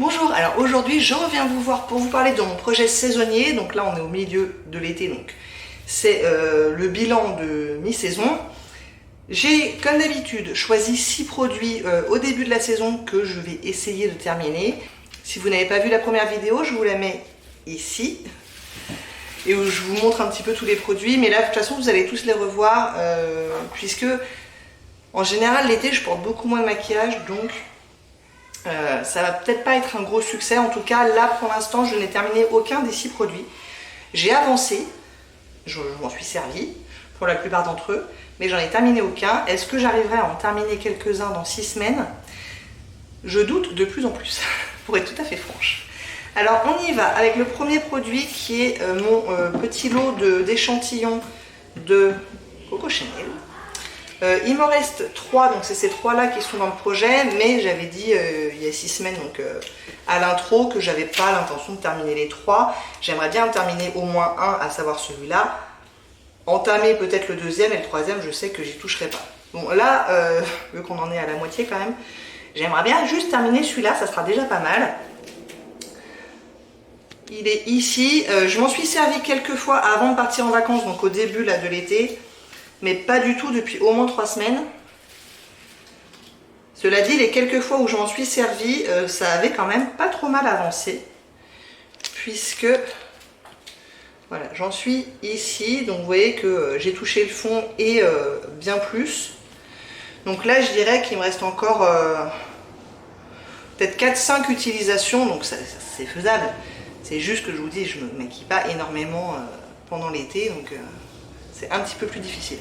Bonjour, alors aujourd'hui je reviens vous voir pour vous parler de mon projet saisonnier. Donc là on est au milieu de l'été, donc c'est le bilan de mi-saison. J'ai comme d'habitude choisi 6 produits au début de la saison que je vais essayer de terminer. Si vous n'avez pas vu la première vidéo, je vous la mets ici et où je vous montre un petit peu tous les produits, mais là de toute façon vous allez tous les revoir puisque en général l'été je porte beaucoup moins de maquillage, donc ça va peut-être pas être un gros succès. En tout cas là pour l'instant je n'ai terminé aucun des 6 produits. J'ai avancé, je m'en suis servi pour la plupart d'entre eux, mais j'en ai terminé aucun. Est-ce que j'arriverai à en terminer quelques-uns dans 6 semaines? Je doute de plus en plus, pour être tout à fait franche. Alors on y va avec le premier produit qui est mon petit lot d'échantillons de Coco Chanel. Il m'en reste 3, donc c'est ces 3 là qui sont dans le projet, mais j'avais dit il y a 6 semaines donc, à l'intro que j'avais pas l'intention de terminer les 3. J'aimerais bien en terminer au moins un, à savoir celui-là. Entamer peut-être le deuxième et le troisième, je sais que j'y toucherai pas. Bon là, vu qu'on en est à la moitié quand même, j'aimerais bien juste terminer celui-là, ça sera déjà pas mal. Il est ici, je m'en suis servi quelques fois avant de partir en vacances, donc au début là, de l'été. Mais pas du tout depuis au moins 3 semaines. Cela dit, les quelques fois où je m'en suis servi, ça avait quand même pas trop mal avancé. Puisque, voilà, j'en suis ici. Donc vous voyez que j'ai touché le fond et bien plus. Donc là, je dirais qu'il me reste encore peut-être 4-5 utilisations. Donc c'est faisable. C'est juste que je vous dis, je ne me maquille pas énormément pendant l'été. Donc c'est un petit peu plus difficile.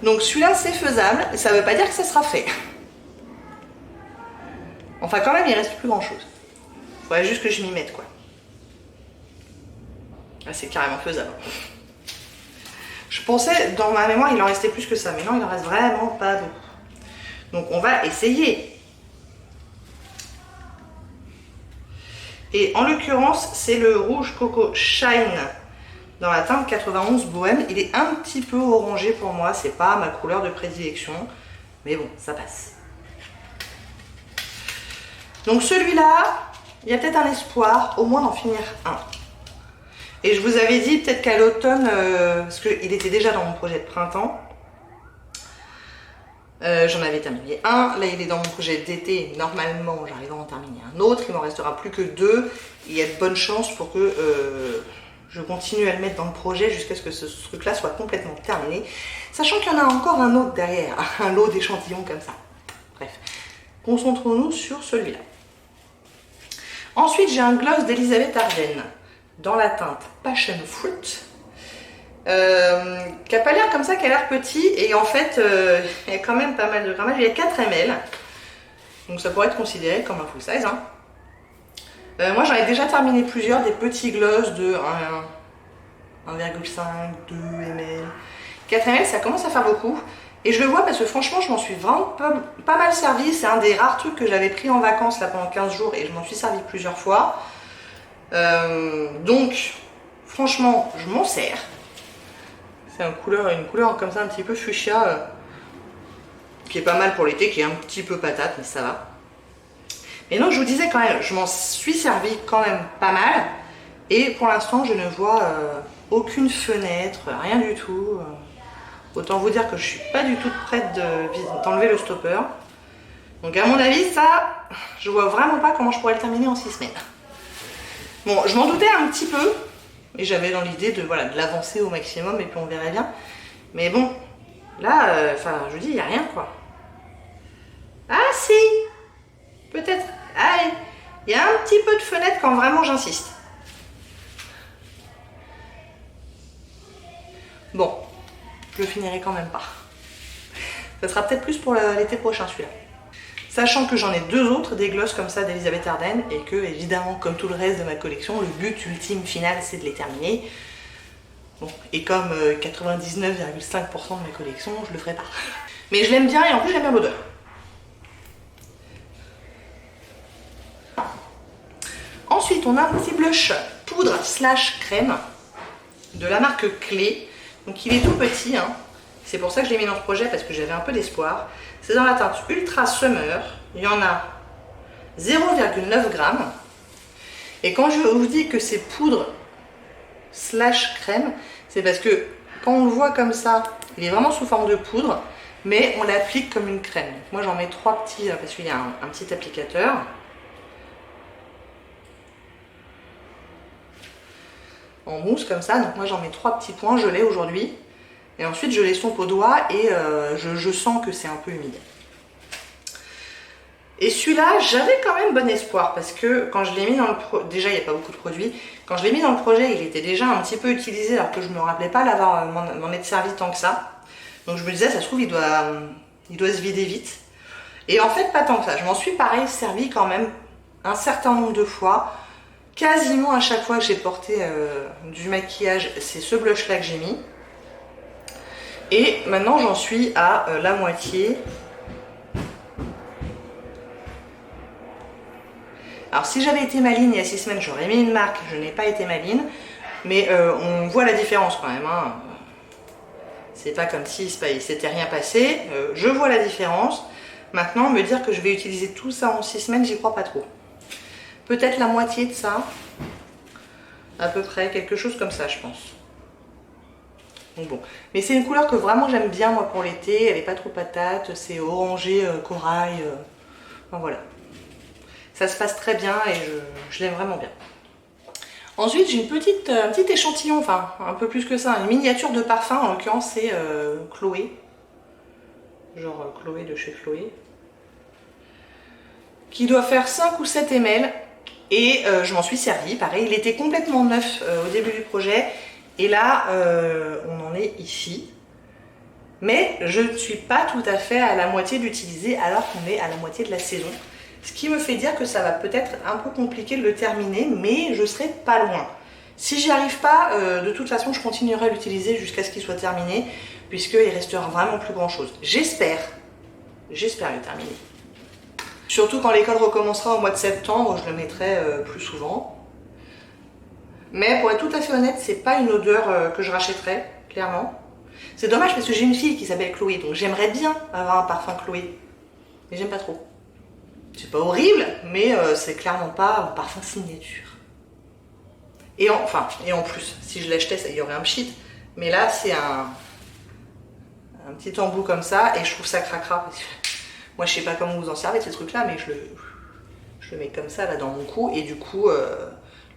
Donc celui-là c'est faisable, et ça ne veut pas dire que ça sera fait. Enfin quand même il reste plus grand chose. Il faudrait juste que je m'y mette quoi. Là c'est carrément faisable. Je pensais, dans ma mémoire il en restait plus que ça, mais non il en reste vraiment pas beaucoup. Donc on va essayer. Et en l'occurrence c'est le rouge Coco Shine dans la teinte 91 Bohème. Il est un petit peu orangé pour moi, c'est pas ma couleur de prédilection, mais bon, ça passe. Donc celui-là, il y a peut-être un espoir, au moins d'en finir un. Et je vous avais dit peut-être qu'à l'automne, parce qu'il était déjà dans mon projet de printemps, j'en avais terminé un, là il est dans mon projet d'été, normalement j'arrive à en terminer un autre, il m'en restera plus que 2, il y a de bonnes chances pour que je continue à le mettre dans le projet jusqu'à ce que ce truc-là soit complètement terminé. Sachant qu'il y en a encore un autre derrière, un lot d'échantillons comme ça. Bref, concentrons-nous sur celui-là. Ensuite, j'ai un gloss d'Elisabeth Arden dans la teinte Passion Fruit. Qui n'a pas l'air comme ça, qui a l'air petit. Et en fait, il y a quand même pas mal de grammage. Il y a 4 ml. Donc ça pourrait être considéré comme un full size. Hein. Moi j'en ai déjà terminé plusieurs, des petits gloss de 1,5, 2 ml, 4 ml, ça commence à faire beaucoup. Et je le vois parce que franchement je m'en suis vraiment pas mal servi. C'est un des rares trucs que j'avais pris en vacances là pendant 15 jours et je m'en suis servi plusieurs fois. Donc franchement je m'en sers. C'est une couleur comme ça un petit peu fuchsia qui est pas mal pour l'été, qui est un petit peu patate mais ça va. Et donc je vous disais quand même, je m'en suis servi quand même pas mal. Et pour l'instant je ne vois aucune fenêtre, rien du tout. Autant vous dire que je suis pas du tout prête d'enlever le stopper. Donc à mon avis ça, je vois vraiment pas comment je pourrais le terminer en 6 semaines. Bon, je m'en doutais un petit peu. Et j'avais dans l'idée de l'avancer au maximum et puis on verrait bien. Mais bon, là, je vous dis, il n'y a rien quoi. Ah si! Peut-être, allez, il y a un petit peu de fenêtre quand vraiment j'insiste. Bon, je le finirai quand même pas. Ça sera peut-être plus pour l'été prochain celui-là. Sachant que j'en ai 2 autres, des gloss comme ça d'Elisabeth Arden, et que évidemment, comme tout le reste de ma collection, le but ultime final c'est de les terminer. Bon, et comme 99,5% de ma collection, je le ferai pas. Mais je l'aime bien et en plus j'aime bien l'odeur. Ensuite, on a un petit blush poudre / crème de la marque Clé. Donc il est tout petit, hein. C'est pour ça que je l'ai mis dans ce projet parce que j'avais un peu d'espoir. C'est dans la teinte Ultra Summer. Il y en a 0,9 g. Et quand je vous dis que c'est poudre slash crème, c'est parce que quand on le voit comme ça, il est vraiment sous forme de poudre, mais on l'applique comme une crème. Donc moi j'en mets 3 petits, parce qu'il y a un petit applicateur. En mousse comme ça, donc moi j'en mets 3 petits points, je l'ai aujourd'hui. Et ensuite je l'estompe au doigt et je sens que c'est un peu humide. Et celui-là, j'avais quand même bon espoir parce que quand je l'ai mis dans le projet, déjà il n'y a pas beaucoup de produits, quand je l'ai mis dans le projet, il était déjà un petit peu utilisé alors que je ne me rappelais pas m'en être servi tant que ça. Donc je me disais, ça se trouve, il doit se vider vite. Et en fait, pas tant que ça. Je m'en suis pareil servi quand même un certain nombre de fois. Quasiment à chaque fois que j'ai porté du maquillage, c'est ce blush-là que j'ai mis. Et maintenant, j'en suis à la moitié. Alors si j'avais été maligne il y a 6 semaines, j'aurais mis une marque, je n'ai pas été maligne, mais on voit la différence quand même. Hein. C'est pas comme si il s'était rien passé, je vois la différence. Maintenant, me dire que je vais utiliser tout ça en 6 semaines, j'y crois pas trop. Peut-être la moitié de ça, à peu près, quelque chose comme ça je pense. Donc bon, mais c'est une couleur que vraiment j'aime bien moi pour l'été, elle est pas trop patate, c'est orangé, corail, enfin voilà. Ça se passe très bien et je l'aime vraiment bien. Ensuite, j'ai un petit échantillon, enfin un peu plus que ça, une miniature de parfum, en l'occurrence c'est Chloé. Genre Chloé de chez Chloé. Qui doit faire 5 ou 7 ml. Et je m'en suis servi, pareil, il était complètement neuf au début du projet. Et là, on en est ici. Mais je ne suis pas tout à fait à la moitié d'utiliser alors qu'on est à la moitié de la saison. Ce qui me fait dire que ça va peut-être un peu compliqué de le terminer, mais je serai pas loin. Si j'y arrive pas, de toute façon, je continuerai à l'utiliser jusqu'à ce qu'il soit terminé, puisqu'il restera vraiment plus grand chose. J'espère le terminer. Surtout quand l'école recommencera au mois de septembre, je le mettrai plus souvent. Mais pour être tout à fait honnête, c'est pas une odeur que je rachèterais, clairement. C'est dommage parce que j'ai une fille qui s'appelle Chloé, donc j'aimerais bien avoir un parfum Chloé. Mais j'aime pas trop. C'est pas horrible, mais c'est clairement pas un parfum signature. Et en plus, si je l'achetais, il y aurait un pchit. Mais là, c'est un petit embout comme ça, et je trouve ça cracra. Moi, je sais pas comment vous en servez de ces trucs-là, mais je le mets comme ça là dans mon cou, et du coup,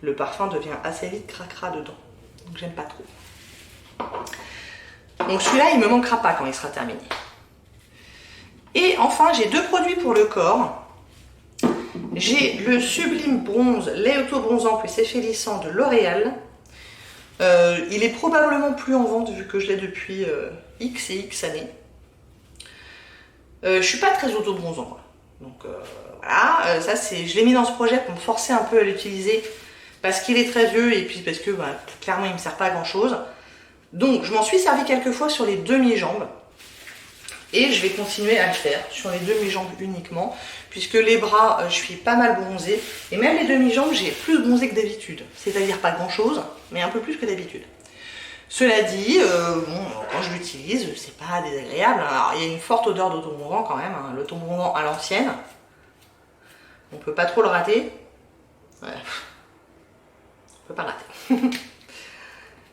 le parfum devient assez vite cracra dedans. Donc j'aime pas trop. Donc celui-là, il me manquera pas quand il sera terminé. Et enfin, j'ai 2 produits pour le corps. J'ai le Sublime Bronze Lait Auto-Bronzant plus effet lissant de L'Oréal. Il est probablement plus en vente vu que je l'ai depuis X et X années. Je suis pas très auto-bronzant. Donc voilà, ça je l'ai mis dans ce projet pour me forcer un peu à l'utiliser parce qu'il est très vieux et puis parce que clairement il me sert pas à grand chose. Donc je m'en suis servi quelques fois sur les demi-jambes. Et je vais continuer à le faire sur les demi-jambes uniquement, puisque les bras, je suis pas mal bronzée. Et même les demi-jambes, j'ai plus bronzé que d'habitude. C'est-à-dire pas grand-chose, mais un peu plus que d'habitude. Cela dit, quand je l'utilise, c'est pas désagréable. Alors, il y a une forte odeur d'auto-bronzant quand même, hein, l'auto-bronzant à l'ancienne. On peut pas trop le rater. Ouais. On peut pas le rater.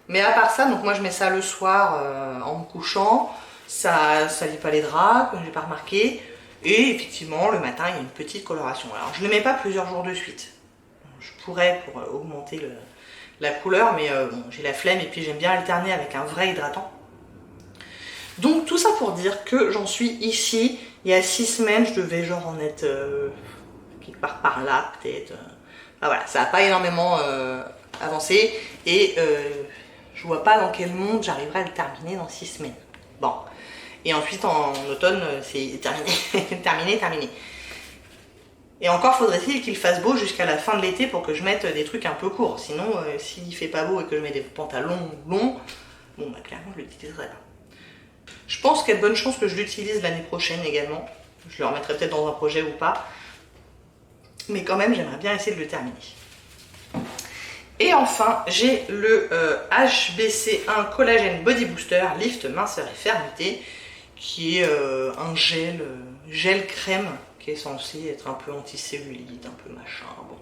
Mais à part ça, donc moi je mets ça le soir en me couchant. Ça salit pas les draps, comme j'ai pas remarqué. Et effectivement, le matin, il y a une petite coloration. Alors, je ne le mets pas plusieurs jours de suite. Je pourrais pour augmenter la couleur, mais bon, j'ai la flemme et puis j'aime bien alterner avec un vrai hydratant. Donc, tout ça pour dire que j'en suis ici. Il y a 6 semaines, je devais genre en être quelque part par là, peut-être. Enfin, voilà, ça n'a pas énormément avancé. Et je vois pas dans quel monde j'arriverai à le terminer dans 6 semaines. Bon. Et ensuite, en automne, c'est terminé. terminé. Et encore faudrait-il qu'il fasse beau jusqu'à la fin de l'été pour que je mette des trucs un peu courts. Sinon, s'il fait pas beau et que je mets des pantalons longs, bon, clairement, je l'utiliserai pas. Je pense qu'il y a de bonnes chances que je l'utilise l'année prochaine également. Je le remettrai peut-être dans un projet ou pas. Mais quand même, j'aimerais bien essayer de le terminer. Et enfin, j'ai le HBC1 Collagène Body Booster Lift Minceur et Fermeté, qui est un gel crème qui est censé être un peu anticellulite, un peu machin, bon.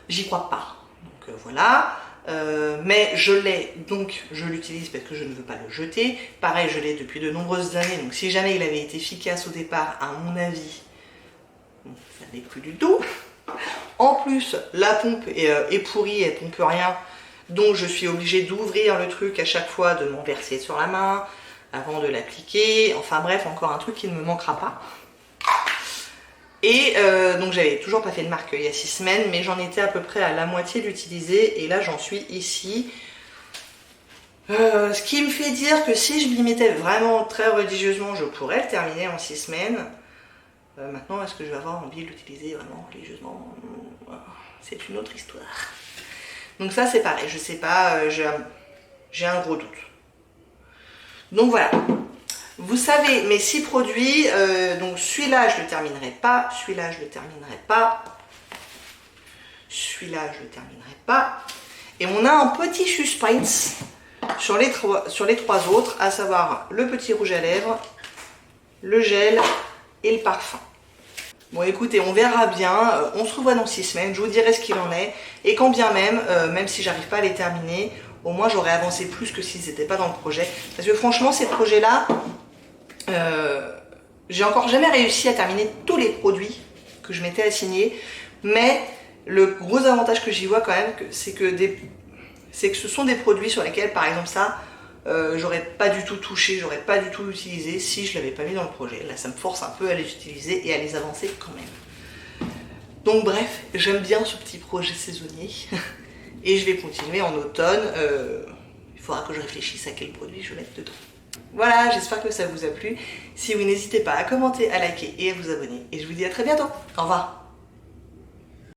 J'y crois pas, donc voilà. Mais je l'ai, donc je l'utilise parce que je ne veux pas le jeter. Pareil, je l'ai depuis de nombreuses années, donc si jamais il avait été efficace au départ, à mon avis, ça n'est plus du tout. En plus, la pompe est pourrie, elle pompe rien, donc je suis obligée d'ouvrir le truc à chaque fois, de m'en verser sur la main avant de l'appliquer. Enfin bref, encore un truc qui ne me manquera pas. Et donc j'avais toujours pas fait de marque il y a 6 semaines, mais j'en étais à peu près à la moitié d'utiliser, et là j'en suis ici. Ce qui me fait dire que si je m'y mettais vraiment très religieusement, je pourrais le terminer en 6 semaines. Maintenant, est-ce que je vais avoir envie de l'utiliser vraiment religieusement? C'est une autre histoire. Donc ça c'est pareil, je sais pas, j'ai un gros doute. Donc voilà. Vous savez, mes 6 produits, donc celui-là je le terminerai pas, celui-là je le terminerai pas, celui-là je le terminerai pas. Et on a un petit suspense sur les 3 autres, à savoir le petit rouge à lèvres, le gel et le parfum. Bon écoutez, on verra bien, on se revoit dans 6 semaines, je vous dirai ce qu'il en est. Et quand bien même, même si j'arrive pas à les terminer, au moins j'aurais avancé plus que s'ils n'étaient pas dans le projet. Parce que franchement, ces projets-là, j'ai encore jamais réussi à terminer tous les produits que je m'étais assigné, mais le gros avantage que j'y vois quand même, c'est que ce sont des produits sur lesquels, par exemple ça, j'aurais pas du tout touché, j'aurais pas du tout utilisé si je l'avais pas mis dans le projet. Là ça me force un peu à les utiliser et à les avancer quand même. Donc bref, j'aime bien ce petit projet saisonnier et je vais continuer en automne. Il faudra que je réfléchisse à quel produit je vais mettre dedans. Voilà, j'espère que ça vous a plu. Si oui, n'hésitez pas à commenter, à liker et à vous abonner. Et je vous dis à très bientôt. Au revoir.